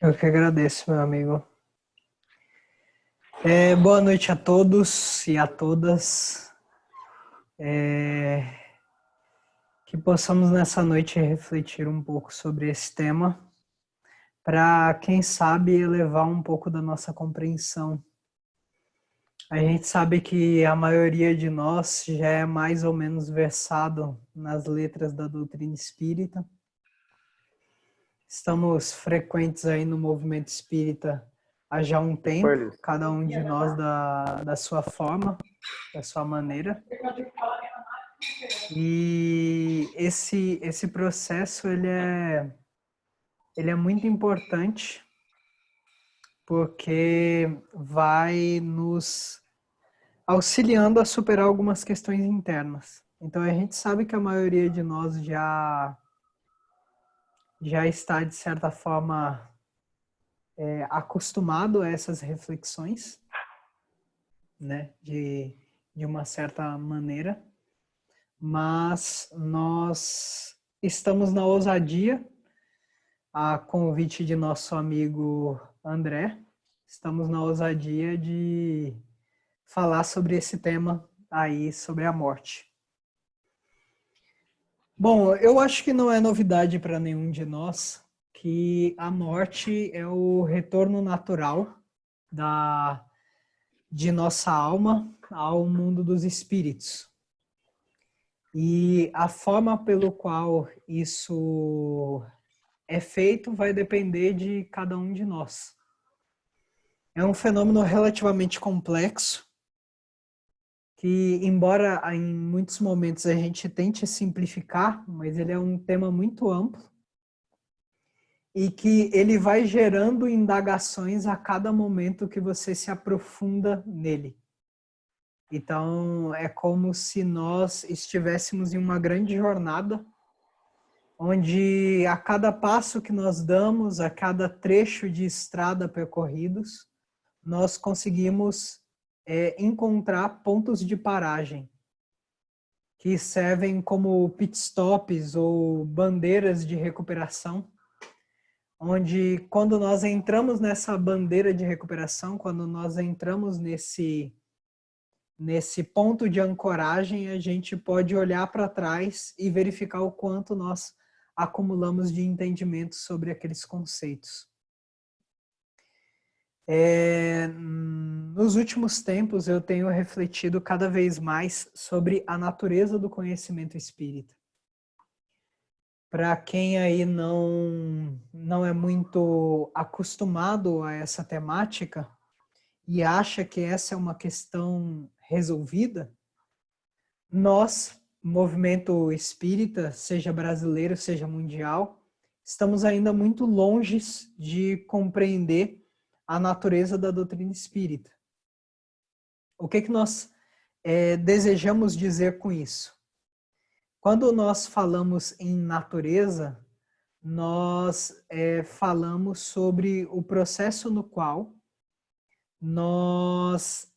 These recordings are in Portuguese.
Eu que agradeço, meu amigo. Boa noite a todos e a todas. Que possamos nessa noite refletir um pouco sobre esse tema, para, quem sabe, elevar um pouco da nossa compreensão. A gente sabe que a maioria de nós já é mais ou menos versado nas letras da doutrina espírita. Estamos frequentes aí no movimento espírita há já um tempo, Foi, cada um de nós da sua forma, da sua maneira. E esse processo ele é muito importante porque vai nos auxiliando a superar algumas questões internas. Então a gente sabe que a maioria de nós já está, de certa forma, acostumado a essas reflexões, né, de uma certa maneira, mas nós estamos na ousadia, a convite de nosso amigo André, estamos na ousadia de falar sobre esse tema aí, sobre a morte. Bom, eu acho que não é novidade para nenhum de nós que a morte é o retorno natural de nossa alma ao mundo dos espíritos. E a forma pelo qual isso é feito vai depender de cada um de nós. É um fenômeno relativamente complexo, que, embora em muitos momentos a gente tente simplificar, mas ele é um tema muito amplo e que ele vai gerando indagações a cada momento que você se aprofunda nele. Então, é como se nós estivéssemos em uma grande jornada, onde a cada passo que nós damos, a cada trecho de estrada percorridos, nós conseguimos encontrar pontos de paragem que servem como pit stops ou bandeiras de recuperação, onde quando nós entramos nessa bandeira de recuperação, quando nós entramos nesse ponto de ancoragem, a gente pode olhar para trás e verificar o quanto nós acumulamos de entendimento sobre aqueles conceitos. Nos últimos tempos, eu tenho refletido cada vez mais sobre a natureza do conhecimento espírita. Para quem aí não é muito acostumado a essa temática e acha que essa é uma questão resolvida, nós, movimento espírita, seja brasileiro, seja mundial, estamos ainda muito longe de compreender a natureza da doutrina espírita. O que nós desejamos dizer com isso? Quando nós falamos em natureza, nós falamos sobre o processo no qual nós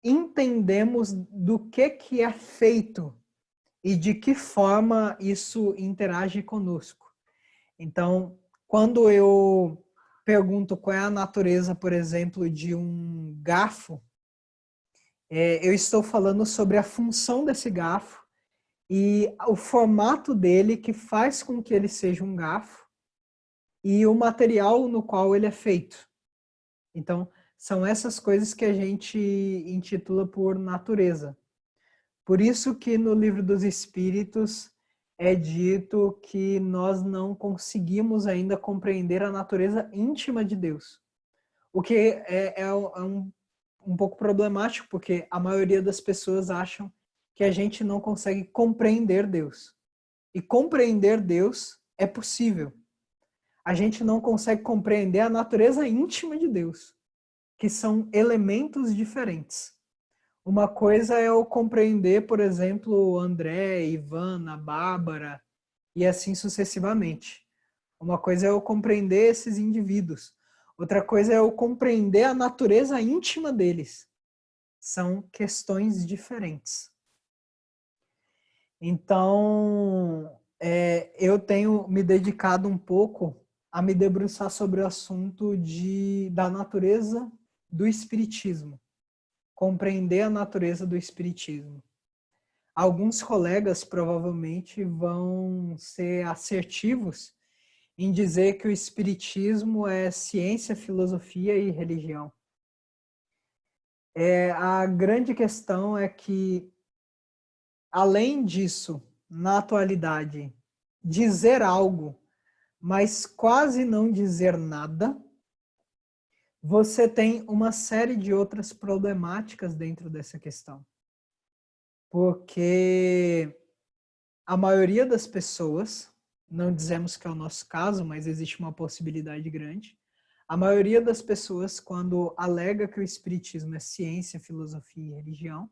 entendemos do que é feito e de que forma isso interage conosco. Então, quando eu pergunto qual é a natureza, por exemplo, de um garfo, eu estou falando sobre a função desse garfo e o formato dele que faz com que ele seja um garfo e o material no qual ele é feito. Então, são essas coisas que a gente intitula por natureza. Por isso que no Livro dos Espíritos é dito que nós não conseguimos ainda compreender a natureza íntima de Deus. O que é um pouco problemático, porque a maioria das pessoas acham que a gente não consegue compreender Deus. E compreender Deus é possível. A gente não consegue compreender a natureza íntima de Deus, que são elementos diferentes. Uma coisa é eu compreender, por exemplo, o André, Ivana, Bárbara e assim sucessivamente. Uma coisa é eu compreender esses indivíduos. Outra coisa é eu compreender a natureza íntima deles. São questões diferentes. Então, eu tenho me dedicado um pouco a me debruçar sobre o assunto da natureza do espiritismo, compreender a natureza do espiritismo. Alguns colegas provavelmente vão ser assertivos em dizer que o espiritismo é ciência, filosofia e religião. A grande questão é que, além disso, na atualidade, dizer algo, mas quase não dizer nada, você tem uma série de outras problemáticas dentro dessa questão. Porque a maioria das pessoas, não dizemos que é o nosso caso, mas existe uma possibilidade grande, a maioria das pessoas, quando alega que o espiritismo é ciência, filosofia e religião,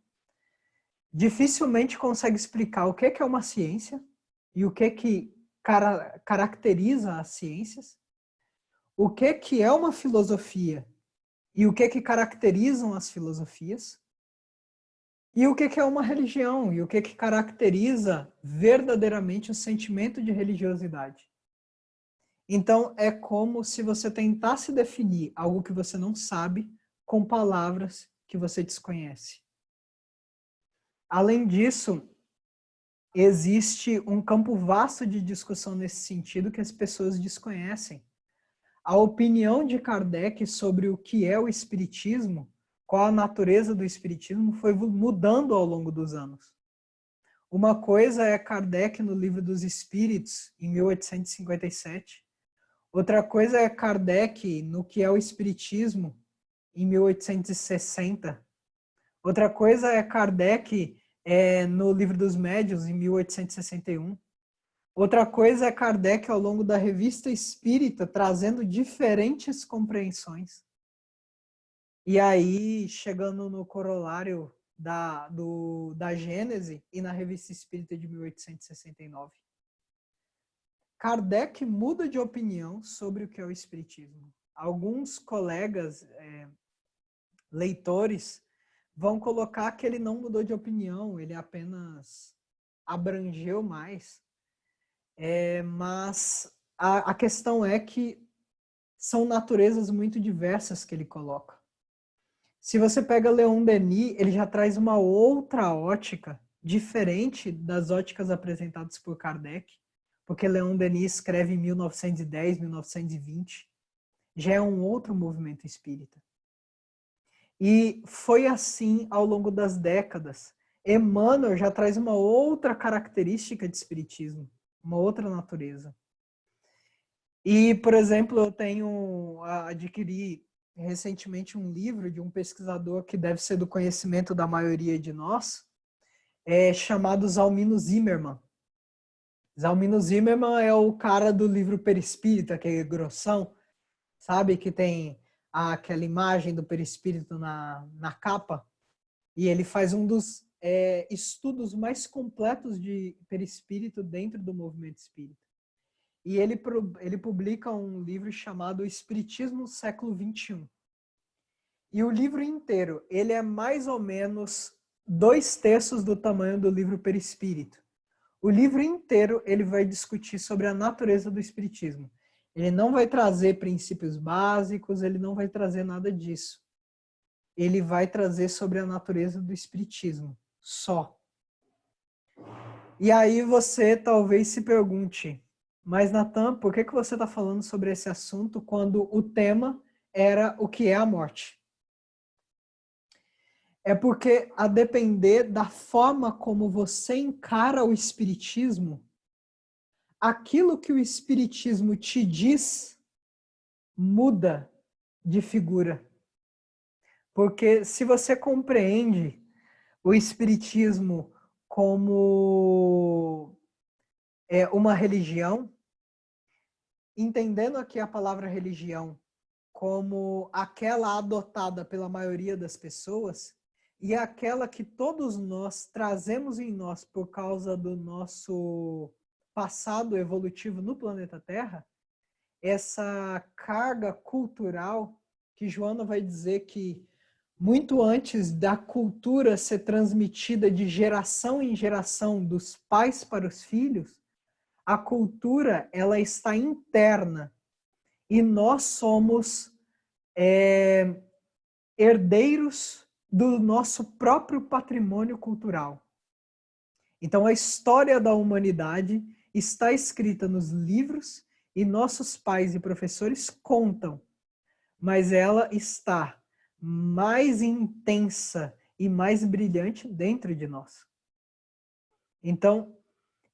dificilmente consegue explicar o que é uma ciência e o que caracteriza as ciências, o que é uma filosofia e o que caracterizam as filosofias, e o que é uma religião e o que caracteriza verdadeiramente o sentimento de religiosidade. Então, é como se você tentasse definir algo que você não sabe com palavras que você desconhece. Além disso, existe um campo vasto de discussão nesse sentido que as pessoas desconhecem. A opinião de Kardec sobre o que é o espiritismo, qual a natureza do espiritismo, foi mudando ao longo dos anos. Uma coisa é Kardec no Livro dos Espíritos, em 1857. Outra coisa é Kardec no que é o espiritismo, em 1860. Outra coisa é Kardec no Livro dos Médiuns, em 1861. Outra coisa é Kardec ao longo da Revista Espírita, trazendo diferentes compreensões. E aí, chegando no corolário da Gênese e na Revista Espírita de 1869. Kardec muda de opinião sobre o que é o espiritismo. Alguns colegas, leitores, vão colocar que ele não mudou de opinião, ele apenas abrangeu mais. Mas a questão é que são naturezas muito diversas que ele coloca. Se você pega Leon Denis, ele já traz uma outra ótica, diferente das óticas apresentadas por Kardec, porque Leon Denis escreve em 1910, 1920, já é um outro movimento espírita. E foi assim ao longo das décadas. Emmanuel já traz uma outra característica de espiritismo, uma outra natureza. E, por exemplo, eu adquiri recentemente um livro de um pesquisador que deve ser do conhecimento da maioria de nós, chamado Zalmino Zimmermann. Zalmino Zimmermann é o cara do livro Perispírito, aquele grossão, sabe? Que tem aquela imagem do perispírito na capa. E ele faz um dos estudos mais completos de perispírito dentro do movimento espírita. E ele publica um livro chamado Espiritismo no Século XXI. E o livro inteiro, ele é mais ou menos 2/3 do tamanho do livro Perispírito. O livro inteiro ele vai discutir sobre a natureza do espiritismo. Ele não vai trazer princípios básicos, ele não vai trazer nada disso. Ele vai trazer sobre a natureza do espiritismo, só. E aí você talvez se pergunte, mas Natan, por que você está falando sobre esse assunto quando o tema era o que é a morte? É porque, a depender da forma como você encara o espiritismo, aquilo que o espiritismo te diz muda de figura. Porque se você compreende o espiritismo como uma religião, entendendo aqui a palavra religião como aquela adotada pela maioria das pessoas e aquela que todos nós trazemos em nós por causa do nosso passado evolutivo no planeta Terra, essa carga cultural que Joana vai dizer que muito antes da cultura ser transmitida de geração em geração dos pais para os filhos, a cultura ela está interna e nós somos herdeiros do nosso próprio patrimônio cultural. Então, a história da humanidade está escrita nos livros e nossos pais e professores contam, mas ela está mais intensa e mais brilhante dentro de nós. Então,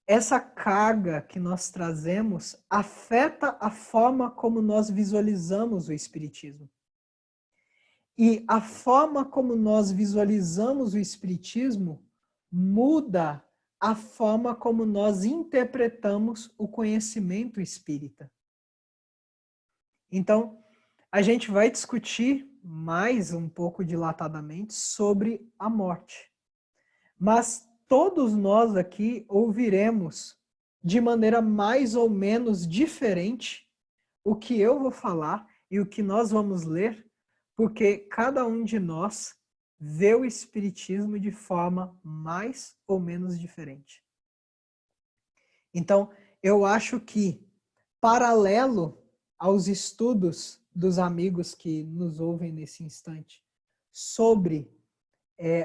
essa carga que nós trazemos afeta a forma como nós visualizamos o Espiritismo. E a forma como nós visualizamos o Espiritismo muda a forma como nós interpretamos o conhecimento espírita. Então, a gente vai discutir mais um pouco dilatadamente sobre a morte. Mas todos nós aqui ouviremos de maneira mais ou menos diferente o que eu vou falar e o que nós vamos ler, porque cada um de nós vê o Espiritismo de forma mais ou menos diferente. Então, eu acho que, paralelo aos estudos dos amigos que nos ouvem nesse instante sobre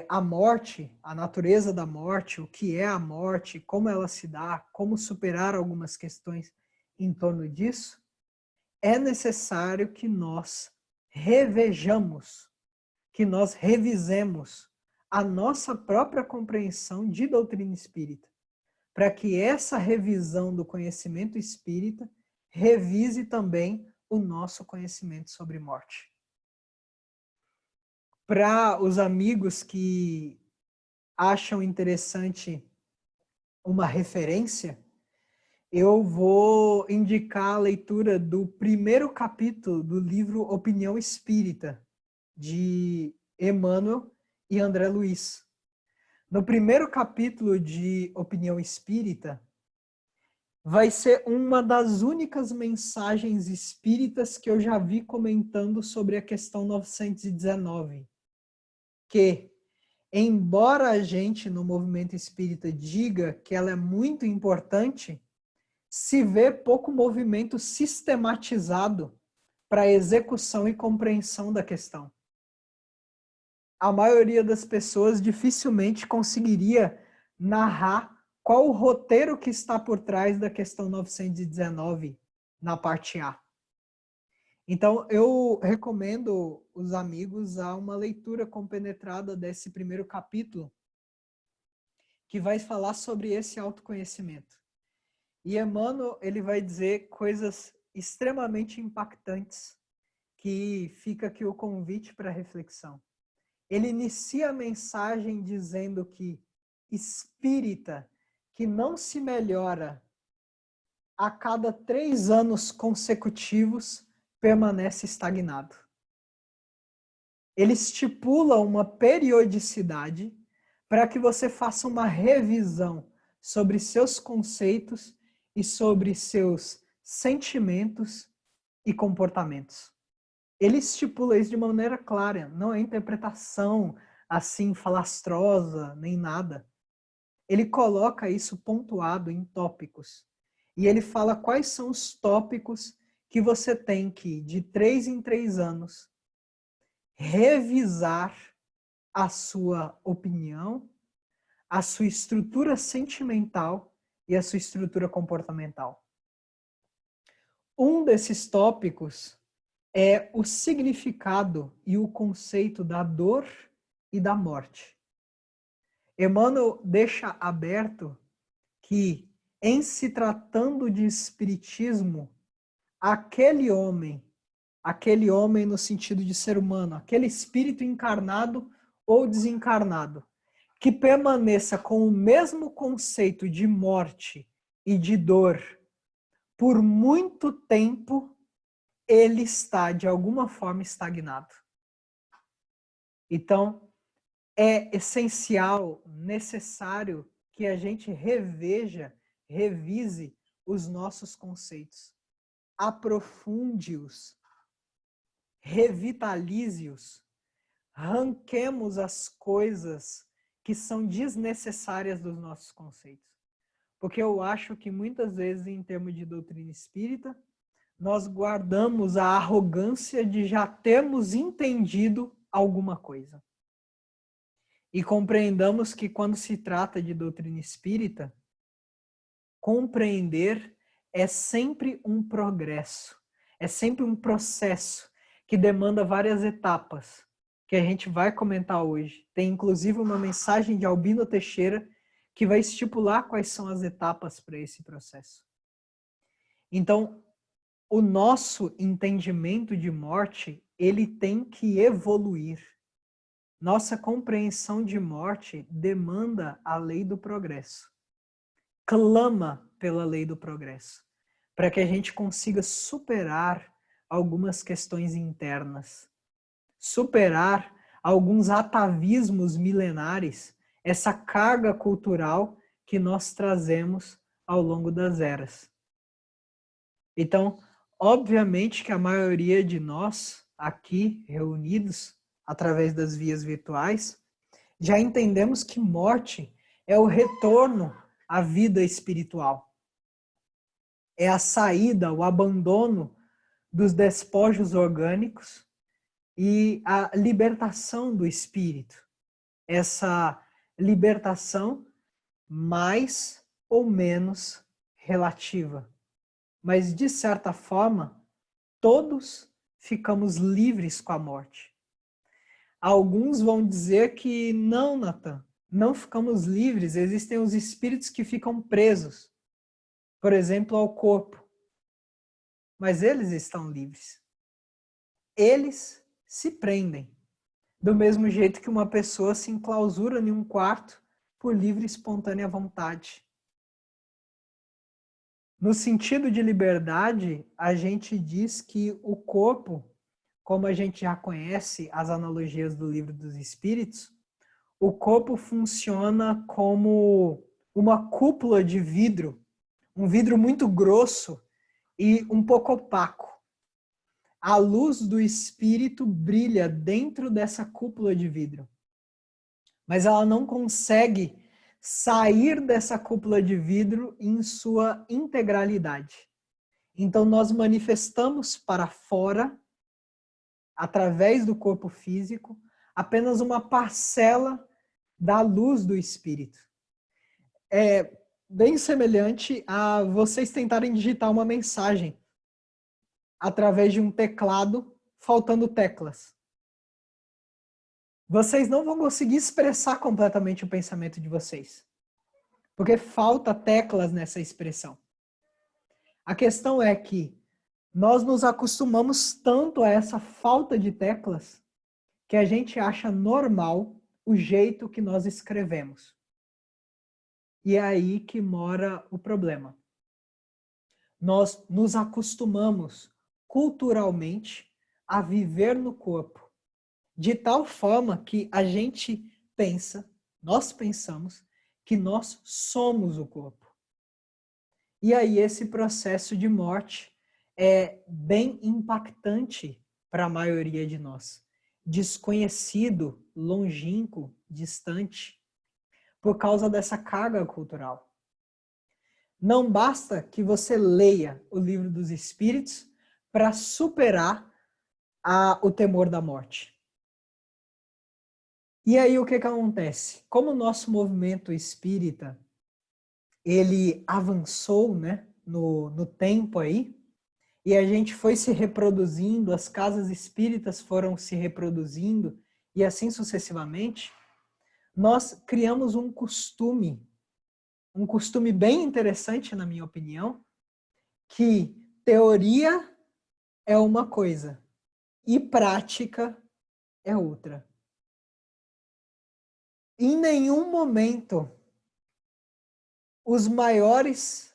a morte, a natureza da morte, o que é a morte, como ela se dá, como superar algumas questões em torno disso, é necessário que nós revejamos, que nós revisemos a nossa própria compreensão de doutrina espírita, para que essa revisão do conhecimento espírita revise também o nosso conhecimento sobre morte. Para os amigos que acham interessante uma referência, eu vou indicar a leitura do primeiro capítulo do livro Opinião Espírita, de Emmanuel e André Luiz. No primeiro capítulo de Opinião Espírita, vai ser uma das únicas mensagens espíritas que eu já vi comentando sobre a questão 919, que, embora a gente no movimento espírita diga que ela é muito importante, se vê pouco movimento sistematizado para execução e compreensão da questão. A maioria das pessoas dificilmente conseguiria narrar qual o roteiro que está por trás da questão 919 na parte A. Então, eu recomendo os amigos a uma leitura compenetrada desse primeiro capítulo, que vai falar sobre esse autoconhecimento. E Emmanuel, ele vai dizer coisas extremamente impactantes, que fica aqui o convite para reflexão. Ele inicia a mensagem dizendo que espírita que não se melhora a cada 3 anos consecutivos permanece estagnado. Ele estipula uma periodicidade para que você faça uma revisão sobre seus conceitos e sobre seus sentimentos e comportamentos. Ele estipula isso de maneira clara, não é interpretação assim falastrosa, nem nada. Ele coloca isso pontuado em tópicos. E ele fala quais são os tópicos que você tem que, de 3 em 3 anos, revisar a sua opinião, a sua estrutura sentimental e a sua estrutura comportamental. Um desses tópicos é o significado e o conceito da dor e da morte. Emmanuel deixa aberto que, em se tratando de espiritismo, aquele homem no sentido de ser humano, aquele espírito encarnado ou desencarnado, que permaneça com o mesmo conceito de morte e de dor por muito tempo, ele está, de alguma forma, estagnado. Então, é essencial, necessário que a gente revise os nossos conceitos, aprofunde-os, revitalize-os, arranquemos as coisas que são desnecessárias dos nossos conceitos. Porque eu acho que muitas vezes, em termos de doutrina espírita, nós guardamos a arrogância de já termos entendido alguma coisa. E compreendamos que quando se trata de doutrina espírita, compreender é sempre um progresso, é sempre um processo que demanda várias etapas, que a gente vai comentar hoje. Tem inclusive uma mensagem de Albino Teixeira que vai estipular quais são as etapas para esse processo. Então, o nosso entendimento de morte, ele tem que evoluir. Nossa compreensão de morte demanda a lei do progresso. Clama pela lei do progresso, para que a gente consiga superar algumas questões internas, superar alguns atavismos milenares, essa carga cultural que nós trazemos ao longo das eras. Então, obviamente que a maioria de nós aqui reunidos através das vias virtuais já entendemos que morte é o retorno à vida espiritual. É a saída, o abandono dos despojos orgânicos e a libertação do espírito. Essa libertação mais ou menos relativa. Mas, de certa forma, todos ficamos livres com a morte. Alguns vão dizer que não, Natan, não ficamos livres, existem os espíritos que ficam presos, por exemplo, ao corpo. Mas eles estão livres. Eles se prendem, do mesmo jeito que uma pessoa se enclausura em um quarto por livre e espontânea vontade. No sentido de liberdade, a gente diz que o corpo, como a gente já conhece as analogias do Livro dos Espíritos, o corpo funciona como uma cúpula de vidro, um vidro muito grosso e um pouco opaco. A luz do espírito brilha dentro dessa cúpula de vidro, mas ela não consegue sair dessa cúpula de vidro em sua integralidade. Então nós manifestamos para fora, através do corpo físico, apenas uma parcela da luz do espírito. É bem semelhante a vocês tentarem digitar uma mensagem através de um teclado, faltando teclas. Vocês não vão conseguir expressar completamente o pensamento de vocês, porque falta teclas nessa expressão. A questão é que nós nos acostumamos tanto a essa falta de teclas que a gente acha normal o jeito que nós escrevemos. E é aí que mora o problema. Nós nos acostumamos culturalmente a viver no corpo, de tal forma que a gente pensa, nós pensamos, que nós somos o corpo. E aí esse processo de morte é bem impactante para a maioria de nós. Desconhecido, longínquo, distante, por causa dessa carga cultural. Não basta que você leia o Livro dos Espíritos para superar o temor da morte. E aí o que acontece? Como o nosso movimento espírita ele avançou, né, no tempo aí, e a gente foi se reproduzindo, as casas espíritas foram se reproduzindo, e assim sucessivamente, nós criamos um costume bem interessante, na minha opinião, que teoria é uma coisa e prática é outra. Em nenhum momento os maiores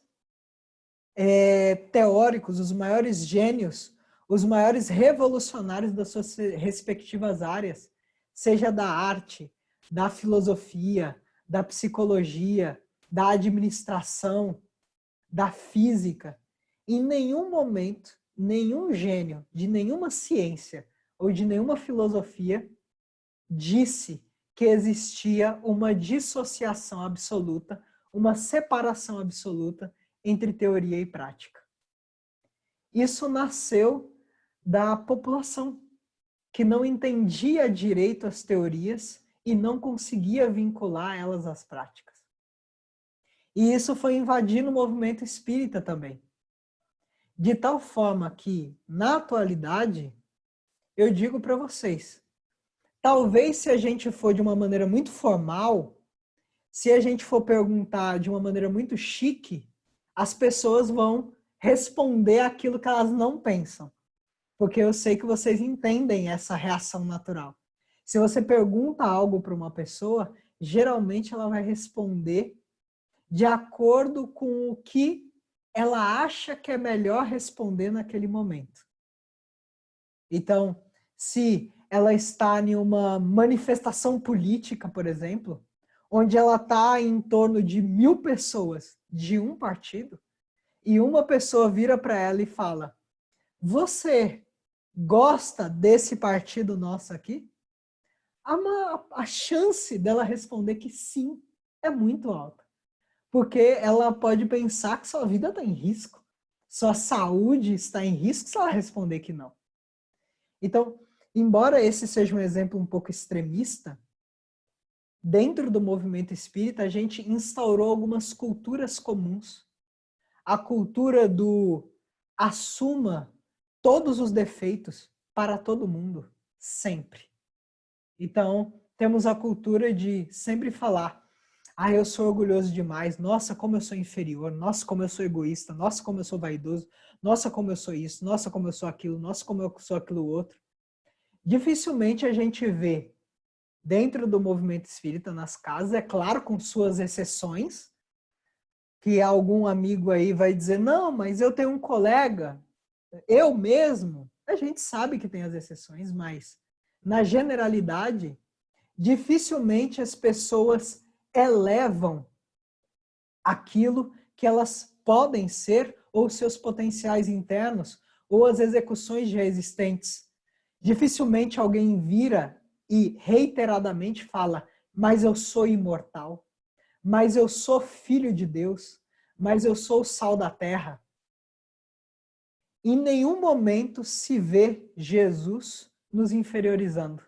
teóricos, os maiores gênios, os maiores revolucionários das suas respectivas áreas, seja da arte, da filosofia, da psicologia, da administração, da física, em nenhum momento, nenhum gênio de nenhuma ciência ou de nenhuma filosofia disse que existia uma dissociação absoluta, uma separação absoluta entre teoria e prática. Isso nasceu da população, que não entendia direito as teorias e não conseguia vincular elas às práticas. E isso foi invadindo o movimento espírita também. De tal forma que, na atualidade, eu digo para vocês, talvez se a gente for de uma maneira muito formal, se a gente for perguntar de uma maneira muito chique, as pessoas vão responder aquilo que elas não pensam. Porque eu sei que vocês entendem essa reação natural. Se você pergunta algo para uma pessoa, geralmente ela vai responder de acordo com o que ela acha que é melhor responder naquele momento. Então, se ela está em uma manifestação política, por exemplo, onde ela está em torno de 1000 pessoas de um partido, e uma pessoa vira para ela e fala: você gosta desse partido nosso aqui? A chance dela responder que sim é muito alta. Porque ela pode pensar que sua vida está em risco, sua saúde está em risco se ela responder que não. Então, embora esse seja um exemplo um pouco extremista, dentro do movimento espírita a gente instaurou algumas culturas comuns. A cultura do assuma todos os defeitos para todo mundo, sempre. Então, temos a cultura de sempre falar: ah, eu sou orgulhoso demais, nossa, como eu sou inferior, nossa, como eu sou egoísta, nossa, como eu sou vaidoso, nossa, como eu sou isso, nossa, como eu sou aquilo, nossa, como eu sou aquilo outro. Dificilmente a gente vê dentro do movimento espírita, nas casas, é claro, com suas exceções, que algum amigo aí vai dizer: não, mas eu tenho um colega, eu mesmo. A gente sabe que tem as exceções, mas na generalidade, dificilmente as pessoas elevam aquilo que elas podem ser, ou seus potenciais internos, ou as execuções já existentes. Dificilmente alguém vira e reiteradamente fala: mas eu sou imortal, mas eu sou filho de Deus, mas eu sou o sal da terra. Em nenhum momento se vê Jesus nos inferiorizando.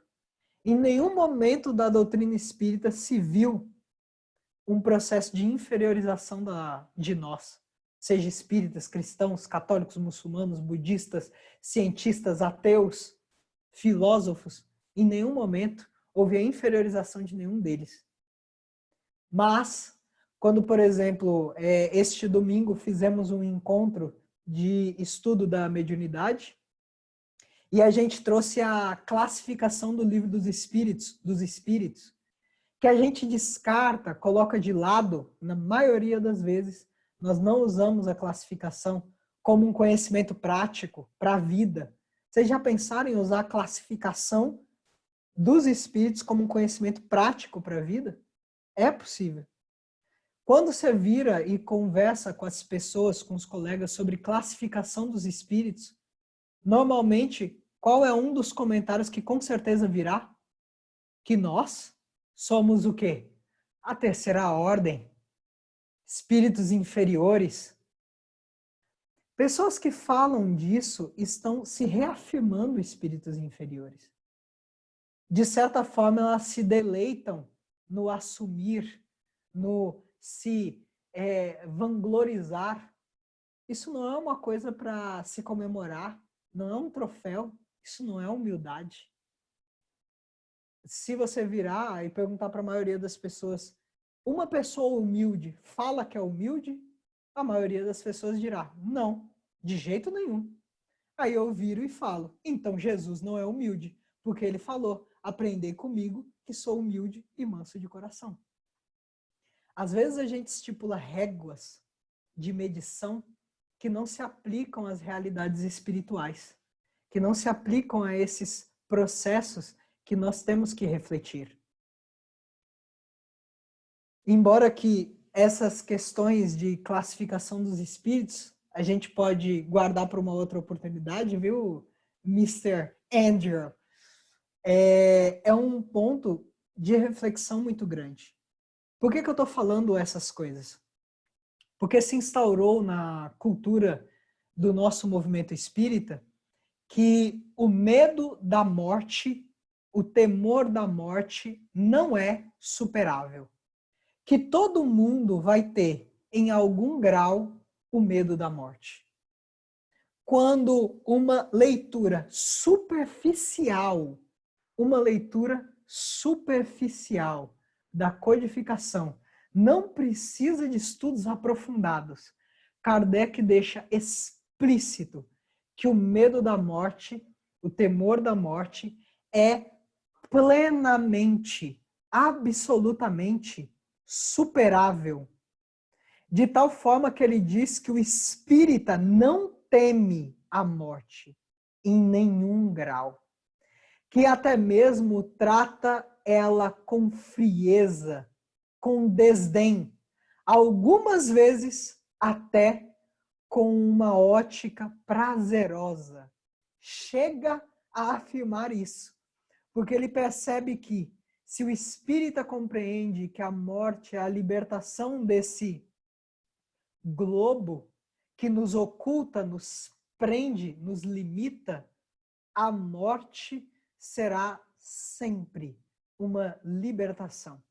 Em nenhum momento da doutrina espírita se viu um processo de inferiorização de nós, seja espíritas, cristãos, católicos, muçulmanos, budistas, cientistas, ateus, filósofos. Em nenhum momento houve a inferiorização de nenhum deles. Mas, quando, por exemplo, este domingo fizemos um encontro de estudo da mediunidade, e a gente trouxe a classificação do livro dos espíritos, que a gente descarta, coloca de lado, na maioria das vezes, nós não usamos a classificação como um conhecimento prático para a vida. Vocês já pensaram em usar a classificação dos espíritos como um conhecimento prático para a vida? É possível. Quando você vira e conversa com as pessoas, com os colegas sobre classificação dos espíritos, normalmente, qual é um dos comentários que com certeza virá? Que nós somos o quê? A terceira ordem, espíritos inferiores. Pessoas que falam disso estão se reafirmando espíritos inferiores. De certa forma, elas se deleitam no assumir, no se vanglorizar. Isso não é uma coisa para se comemorar, não é um troféu, isso não é humildade. Se você virar e perguntar para a maioria das pessoas, uma pessoa humilde fala que é humilde, a maioria das pessoas dirá: não, de jeito nenhum. Aí eu viro e falo: então Jesus não é humilde, porque ele falou: aprendei comigo que sou humilde e manso de coração. Às vezes a gente estipula réguas de medição que não se aplicam às realidades espirituais, que não se aplicam a esses processos que nós temos que refletir. Embora que essas questões de classificação dos espíritos a gente pode guardar para uma outra oportunidade, viu, Mr. Andrew? É um ponto de reflexão muito grande. Por que eu estou falando essas coisas? Porque se instaurou na cultura do nosso movimento espírita que o medo da morte, o temor da morte não é superável. Que todo mundo vai ter, em algum grau, o medo da morte. Quando uma leitura superficial da codificação não precisa de estudos aprofundados, Kardec deixa explícito que o medo da morte, o temor da morte, é plenamente, absolutamente superável. De tal forma que ele diz que o espírita não teme a morte em nenhum grau, que até mesmo trata ela com frieza, com desdém, algumas vezes até com uma ótica prazerosa. Chega a afirmar isso, porque ele percebe que se o espírita compreende que a morte é a libertação desse globo que nos oculta, nos prende, nos limita, a morte será sempre uma libertação.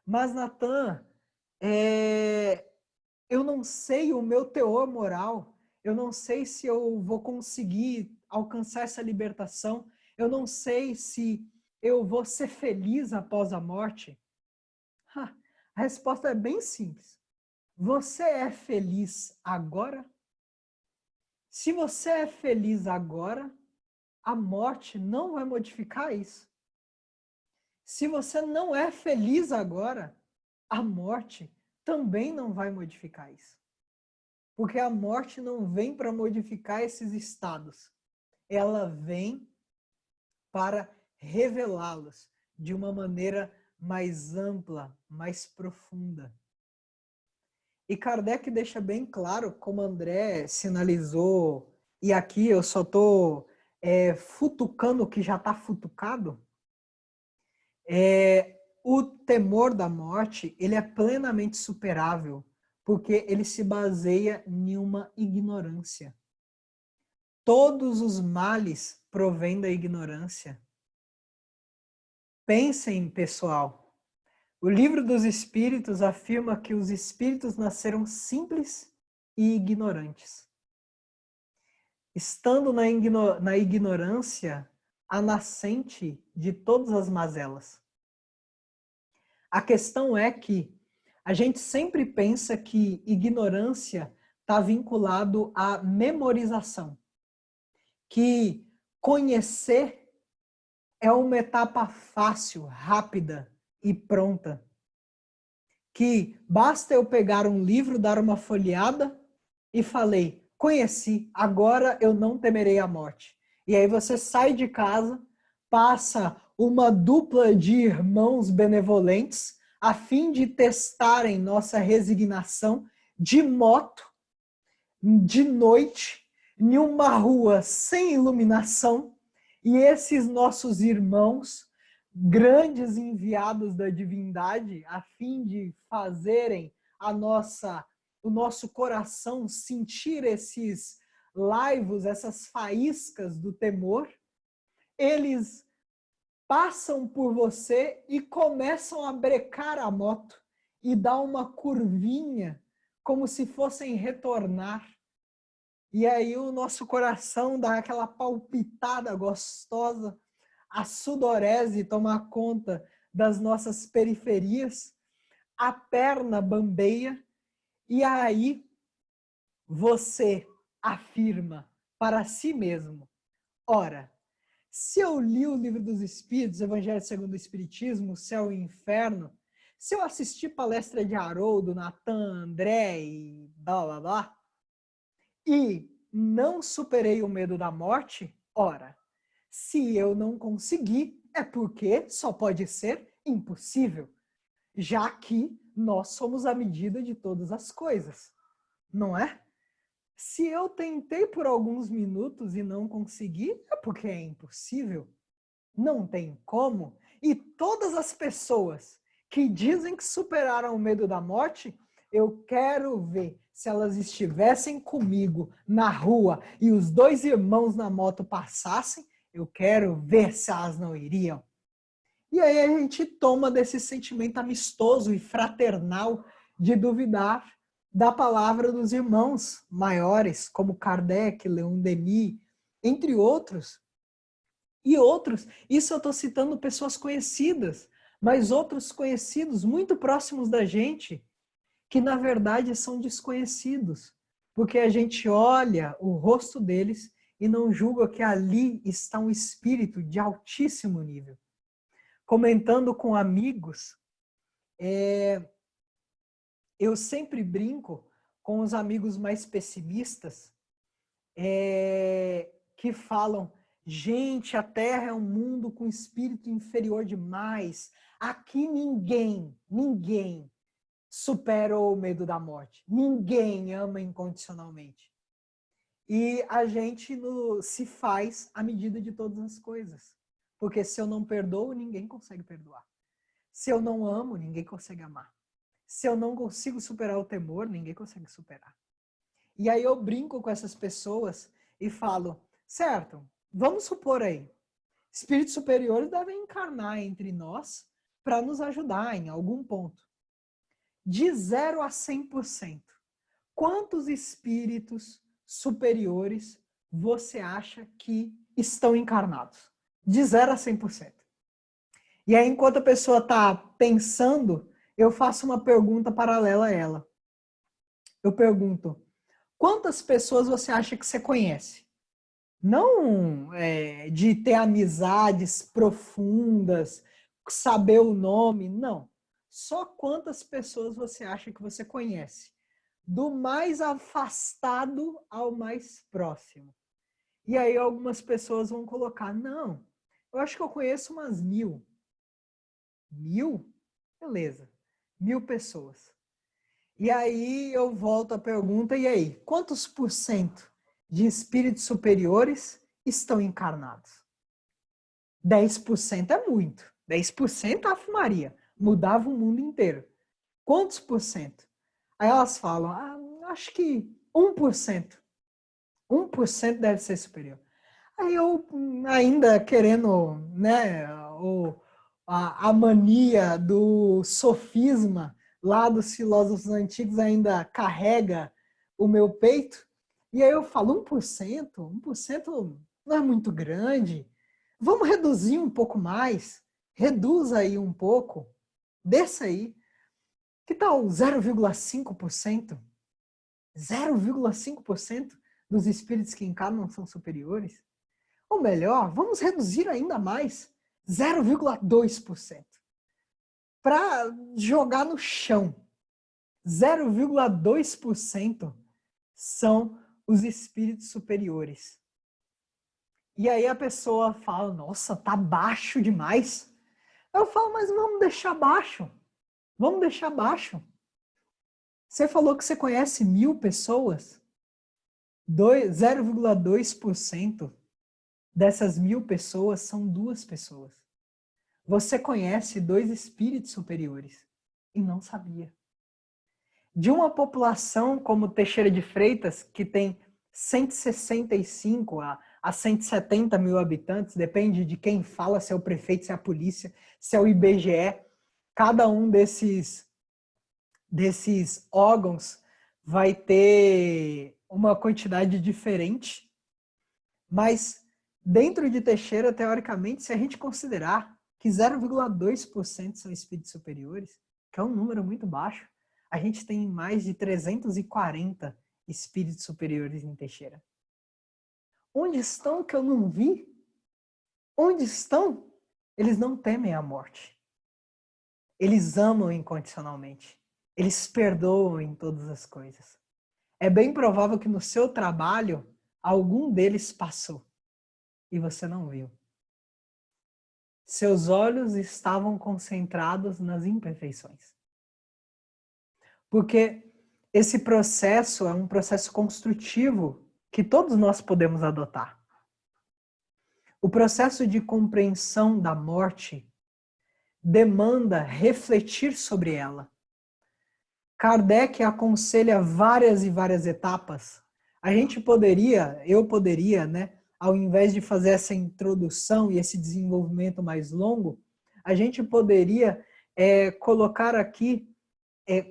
Mas, Natan, eu não sei o meu teor moral, eu não sei se eu vou conseguir alcançar essa libertação, eu não sei se eu vou ser feliz após a morte. A resposta é bem simples. Você é feliz agora? Se você é feliz agora, a morte não vai modificar isso. Se você não é feliz agora, a morte também não vai modificar isso. Porque a morte não vem para modificar esses estados. Ela vem para revelá-los de uma maneira mais ampla, mais profunda. E Kardec deixa bem claro, como André sinalizou, e aqui eu só estou futucando o que já está futucado, o temor da morte ele é plenamente superável, porque ele se baseia em uma ignorância. Todos os males provêm da ignorância. Pensem, pessoal. O Livro dos Espíritos afirma que os espíritos nasceram simples e ignorantes. Estando na ignorância a nascente de todas as mazelas. A questão é que a gente sempre pensa que ignorância está vinculado à memorização. Que conhecer é uma etapa fácil, rápida e pronta. Que basta eu pegar um livro, dar uma folheada e falei, conheci, agora eu não temerei a morte. E aí você sai de casa, passa uma dupla de irmãos benevolentes a fim de testarem nossa resignação de moto, de noite, em uma rua sem iluminação, e esses nossos irmãos, grandes enviados da divindade, a fim de fazerem o nosso coração sentir esses laivos, essas faíscas do temor, eles passam por você e começam a brecar a moto e dar uma curvinha, como se fossem retornar. E aí o nosso coração dá aquela palpitada gostosa, a sudorese toma conta das nossas periferias, a perna bambeia, e aí você afirma para si mesmo, ora, se eu li o Livro dos Espíritos, Evangelho segundo o Espiritismo, Céu e Inferno, se eu assisti palestra de Haroldo, Natan, André e blá blá blá, e não superei o medo da morte, ora, se eu não consegui, é porque só pode ser impossível, já que nós somos a medida de todas as coisas, não é? Se eu tentei por alguns minutos e não consegui, é porque é impossível. Não tem como. E todas as pessoas que dizem que superaram o medo da morte, eu quero ver se elas estivessem comigo na rua e os dois irmãos na moto passassem, eu quero ver se elas não iriam. E aí a gente toma desse sentimento amistoso e fraternal de duvidar da palavra dos irmãos maiores, como Kardec, Leon Denis, entre outros. E outros, isso eu estou citando pessoas conhecidas, mas outros conhecidos muito próximos da gente, que na verdade são desconhecidos, porque a gente olha o rosto deles e não julga que ali está um espírito de altíssimo nível. Comentando com amigos, eu sempre brinco com os amigos mais pessimistas, que falam, gente, a Terra é um mundo com espírito inferior demais, aqui ninguém superou o medo da morte. Ninguém ama incondicionalmente. E a gente se faz à medida de todas as coisas. Porque se eu não perdoo, ninguém consegue perdoar. Se eu não amo, ninguém consegue amar. Se eu não consigo superar o temor, ninguém consegue superar. E aí eu brinco com essas pessoas e falo, certo, vamos supor aí, espíritos superiores devem encarnar entre nós para nos ajudar em algum ponto. De 0 a 100%, quantos espíritos superiores você acha que estão encarnados? De 0 a 100%. E aí, enquanto a pessoa está pensando, eu faço uma pergunta paralela a ela. Eu pergunto, quantas pessoas você acha que você conhece? Não de ter amizades profundas, saber o nome, não. Só quantas pessoas você acha que você conhece? Do mais afastado ao mais próximo. E aí algumas pessoas vão colocar, não, eu acho que eu conheço umas 1000. 1000? Beleza, 1000 pessoas. E aí eu volto à pergunta, e aí, quantos por cento de espíritos superiores estão encarnados? 10% é muito. 10% Ave Maria, mudava o mundo inteiro. Quantos por cento? Aí elas falam, acho que 1%. 1% deve ser superior. Aí eu, ainda querendo, né, a mania do sofisma lá dos filósofos antigos ainda carrega o meu peito. E aí eu falo, 1%? 1% não é muito grande. Vamos reduzir um pouco mais. Reduz aí um pouco. Desça aí. Que tal 0,5%? 0,5% dos espíritos que encarnam são superiores? Ou melhor, vamos reduzir ainda mais, 0,2%. Para jogar no chão, 0,2% são os espíritos superiores. E aí a pessoa fala, nossa, tá baixo demais. Eu falo, mas vamos deixar baixo. Vamos deixar baixo. Você falou que você conhece 1000 pessoas? 0,2% dessas 1000 pessoas são 2 pessoas. Você conhece 2 espíritos superiores e não sabia. De uma população como Teixeira de Freitas, que tem 165 a 170 mil habitantes, depende de quem fala, se é o prefeito, se é a polícia, se é o IBGE, cada um desses órgãos vai ter uma quantidade diferente, mas dentro de Teixeira, teoricamente, se a gente considerar que 0,2% são espíritos superiores, que é um número muito baixo, a gente tem mais de 340 espíritos superiores em Teixeira. Onde estão que eu não vi? Onde estão? Eles não temem a morte. Eles amam incondicionalmente. Eles perdoam em todas as coisas. É bem provável que no seu trabalho, algum deles passou e você não viu. Seus olhos estavam concentrados nas imperfeições. Porque esse processo é um processo construtivo que todos nós podemos adotar. O processo de compreensão da morte demanda refletir sobre ela. Kardec aconselha várias e várias etapas. Eu poderia, né, ao invés de fazer essa introdução e esse desenvolvimento mais longo, a gente poderia colocar aqui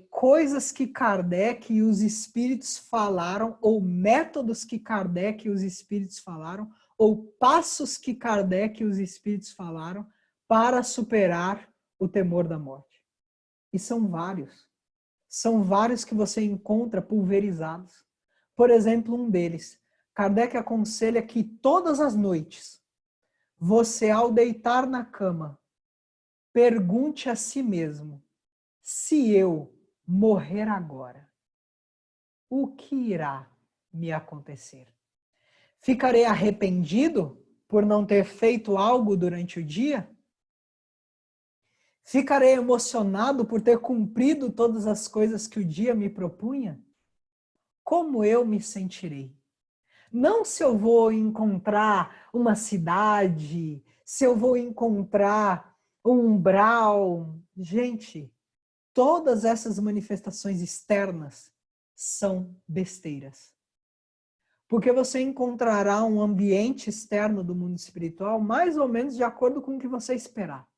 coisas que Kardec e os espíritos falaram, ou métodos que Kardec e os espíritos falaram, ou passos que Kardec e os espíritos falaram para superar o temor da morte. E são vários. São vários que você encontra pulverizados. Por exemplo, um deles, Kardec aconselha que todas as noites, você ao deitar na cama, pergunte a si mesmo: se eu morrer agora, o que irá me acontecer? Ficarei arrependido por não ter feito algo durante o dia? Ficarei emocionado por ter cumprido todas as coisas que o dia me propunha? Como eu me sentirei? Não se eu vou encontrar uma cidade, se eu vou encontrar um umbral. Gente, todas essas manifestações externas são besteiras. Porque você encontrará um ambiente externo do mundo espiritual mais ou menos de acordo com o que você esperar.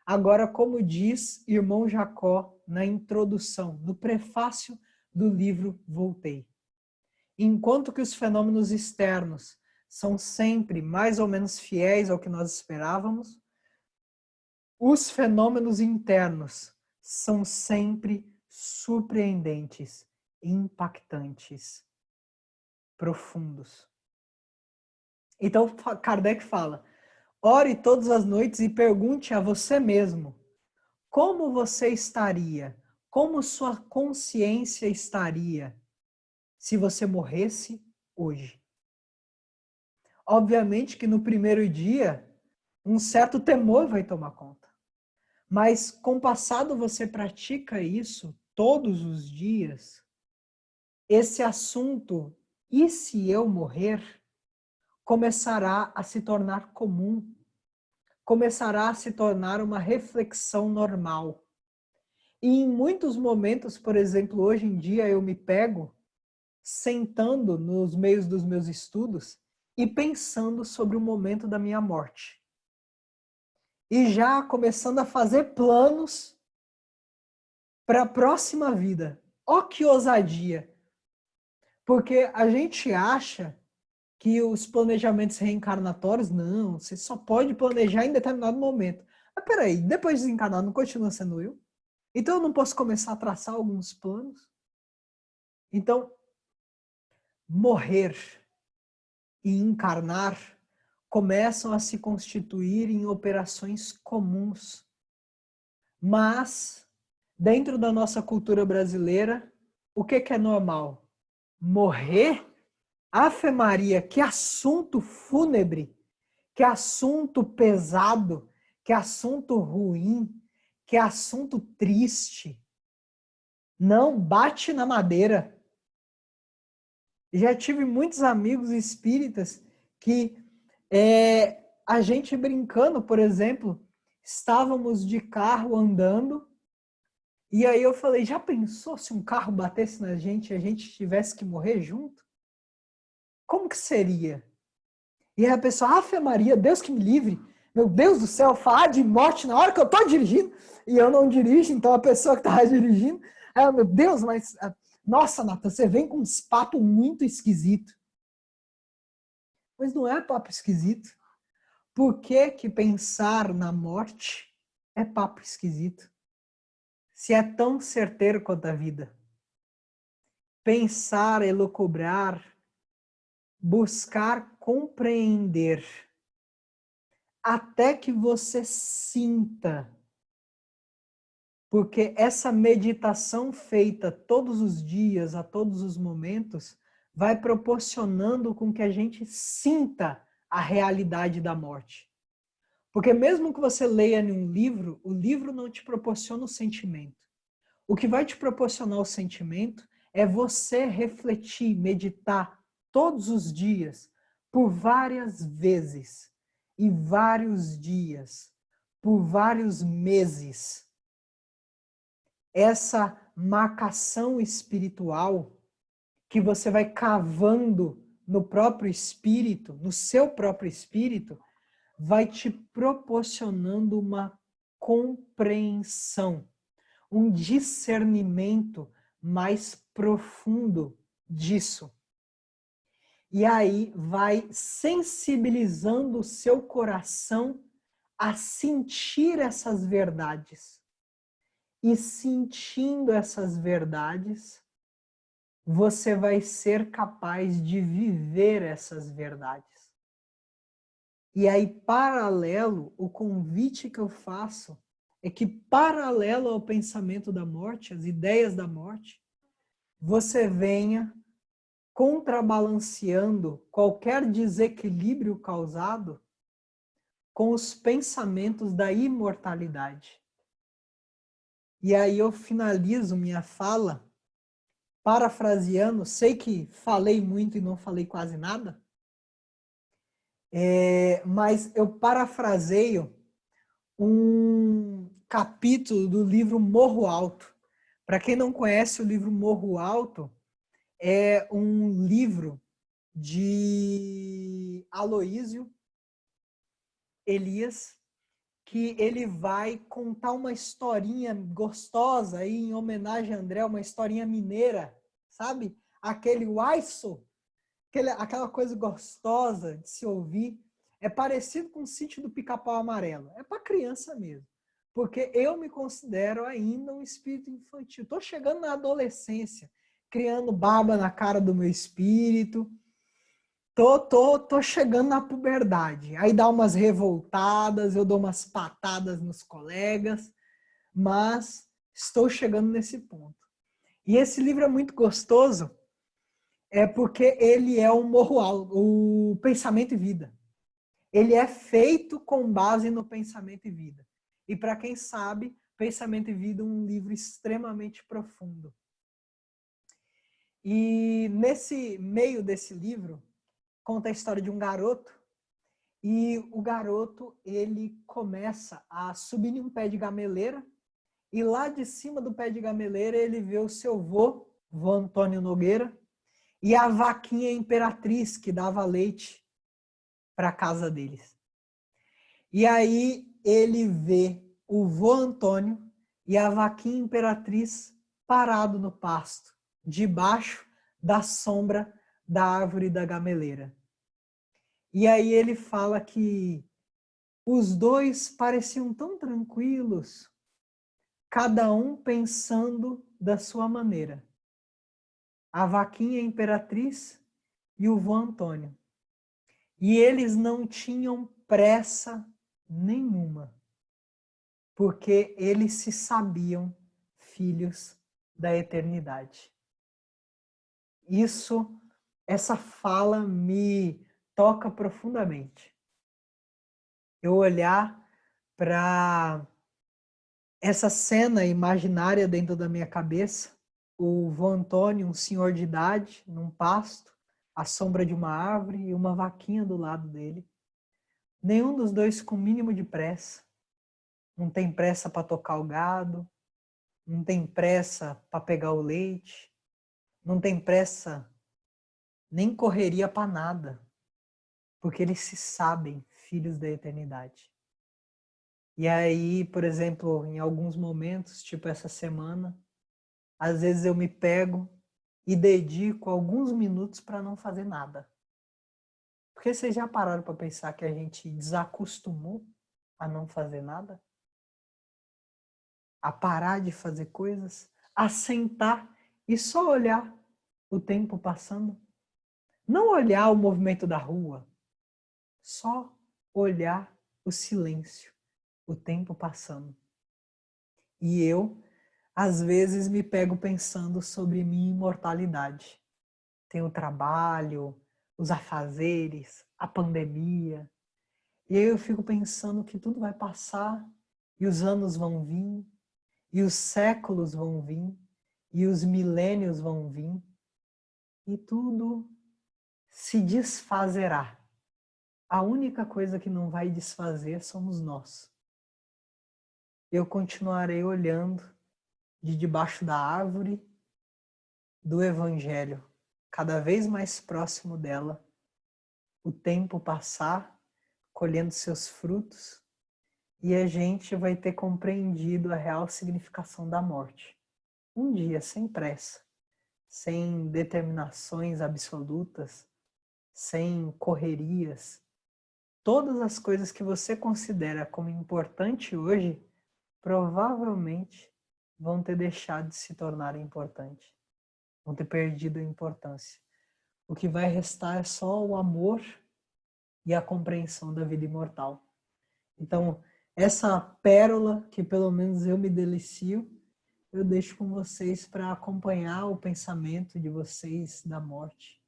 Agora, como diz irmão Jacó na introdução, no prefácio do livro Voltei, enquanto que os fenômenos externos são sempre mais ou menos fiéis ao que nós esperávamos, os fenômenos internos são sempre surpreendentes, impactantes, profundos. Então, Kardec fala: ore todas as noites e pergunte a você mesmo como você estaria, como sua consciência estaria se você morresse hoje. Obviamente que no primeiro dia, um certo temor vai tomar conta. Mas com o passado você pratica isso todos os dias, esse assunto, e se eu morrer, começará a se tornar comum, começará a se tornar uma reflexão normal. E em muitos momentos, por exemplo, hoje em dia eu me pego sentando nos meios dos meus estudos e pensando sobre o momento da minha morte. E já começando a fazer planos para a próxima vida. Ó que ousadia! Porque a gente acha que os planejamentos reencarnatórios, não, você só pode planejar em determinado momento. Mas peraí, depois de desencarnar, não continua sendo eu? Então eu não posso começar a traçar alguns planos? Então, morrer e encarnar começam a se constituir em operações comuns. Mas, dentro da nossa cultura brasileira, o que é normal? Morrer? Ave Maria, que assunto fúnebre, que assunto pesado, que assunto ruim, que assunto triste. Não bate na madeira. Já tive muitos amigos espíritas que a gente brincando, por exemplo, estávamos de carro andando e aí eu falei, já pensou se um carro batesse na gente e a gente tivesse que morrer junto? Como que seria? E aí a pessoa, Ave Maria, Deus que me livre, meu Deus do céu, falar de morte na hora que eu estou dirigindo e eu não dirijo, então a pessoa que estava dirigindo, meu Deus, mas nossa, Nathan, você vem com uns papos muito esquisitos. Mas não é papo esquisito. Por que que pensar na morte é papo esquisito? Se é tão certeiro quanto a vida. Pensar, elucubrar, buscar compreender, até que você sinta. Porque essa meditação feita todos os dias, a todos os momentos, vai proporcionando com que a gente sinta a realidade da morte. Porque mesmo que você leia em um livro, o livro não te proporciona o sentimento. O que vai te proporcionar o sentimento é você refletir, meditar todos os dias, por várias vezes, e vários dias, por vários meses. Essa marcação espiritual que você vai cavando no próprio espírito, no seu próprio espírito, vai te proporcionando uma compreensão, um discernimento mais profundo disso. E aí vai sensibilizando o seu coração a sentir essas verdades. E sentindo essas verdades, você vai ser capaz de viver essas verdades. E aí, paralelo, o convite que eu faço é que, paralelo ao pensamento da morte, às ideias da morte, você venha contrabalanceando qualquer desequilíbrio causado com os pensamentos da imortalidade. E aí eu finalizo minha fala parafraseando, sei que falei muito e não falei quase nada, mas eu parafraseio um capítulo do livro Morro Alto. Para quem não conhece o livro Morro Alto, é um livro de Aloísio Elias, que ele vai contar uma historinha gostosa aí, em homenagem a André, uma historinha mineira, sabe? Aquele uaiço, aquela coisa gostosa de se ouvir. É parecido com o Sítio do Pica-Pau Amarelo. É para criança mesmo. Porque eu me considero ainda um espírito infantil. Estou chegando na adolescência, criando barba na cara do meu espírito. Tô chegando na puberdade. Aí dá umas revoltadas, eu dou umas patadas nos colegas, mas estou chegando nesse ponto. E esse livro é muito gostoso, porque ele é o o pensamento e vida. Ele é feito com base no pensamento e vida. E para quem sabe, Pensamento e Vida é um livro extremamente profundo. E nesse meio desse livro, conta a história de um garoto, e o garoto, ele começa a subir em um pé de gameleira, e lá de cima do pé de gameleira ele vê o seu vô Antônio Nogueira, e a vaquinha imperatriz que dava leite para a casa deles. E aí ele vê o vô Antônio e a vaquinha imperatriz parado no pasto, debaixo da sombra da árvore da gameleira. E aí ele fala que os dois pareciam tão tranquilos, cada um pensando da sua maneira. A vaquinha imperatriz e o vô Antônio. E eles não tinham pressa nenhuma, porque eles se sabiam filhos da eternidade. Essa fala me toca profundamente. Eu olhar para essa cena imaginária dentro da minha cabeça, o vô Antônio, um senhor de idade, num pasto, à sombra de uma árvore e uma vaquinha do lado dele. Nenhum dos dois com o mínimo de pressa. Não tem pressa para tocar o gado, não tem pressa para pegar o leite, não tem pressa, nem correria para nada, porque eles se sabem filhos da eternidade. E aí, por exemplo, em alguns momentos, tipo essa semana, às vezes eu me pego e dedico alguns minutos para não fazer nada. Porque vocês já pararam para pensar que a gente desacostumou a não fazer nada? A parar de fazer coisas? A sentar e só olhar o tempo passando? Não olhar o movimento da rua, só olhar o silêncio, o tempo passando. E eu, às vezes, me pego pensando sobre minha imortalidade. Tem o trabalho, os afazeres, a pandemia. E aí eu fico pensando que tudo vai passar, e os anos vão vir, e os séculos vão vir, e os milênios vão vir, e tudo se desfazerá. A única coisa que não vai desfazer somos nós. Eu continuarei olhando de debaixo da árvore do Evangelho, cada vez mais próximo dela, o tempo passar, colhendo seus frutos, e a gente vai ter compreendido a real significação da morte. Um dia, sem pressa, sem determinações absolutas, sem correrias, todas as coisas que você considera como importante hoje, provavelmente vão ter deixado de se tornar importante, vão ter perdido a importância. O que vai restar é só o amor e a compreensão da vida imortal. Então, essa pérola que pelo menos eu me delicio, eu deixo com vocês para acompanhar o pensamento de vocês da morte.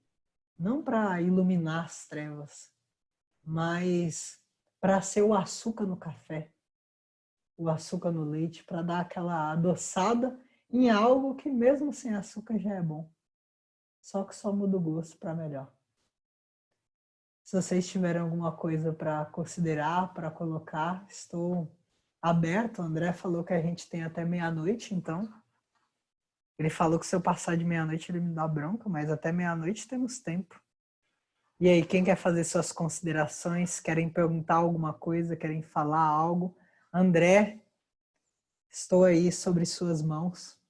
Não para iluminar as trevas, mas para ser o açúcar no café, o açúcar no leite, para dar aquela adoçada em algo que mesmo sem açúcar já é bom. Só que só muda o gosto para melhor. Se vocês tiverem alguma coisa para considerar, para colocar, estou aberto. O André falou que a gente tem até meia-noite, então. Ele falou que se eu passar de meia-noite ele me dá bronca, mas até meia-noite temos tempo. E aí, quem quer fazer suas considerações? Querem perguntar alguma coisa? Querem falar algo? André, estou aí sobre suas mãos.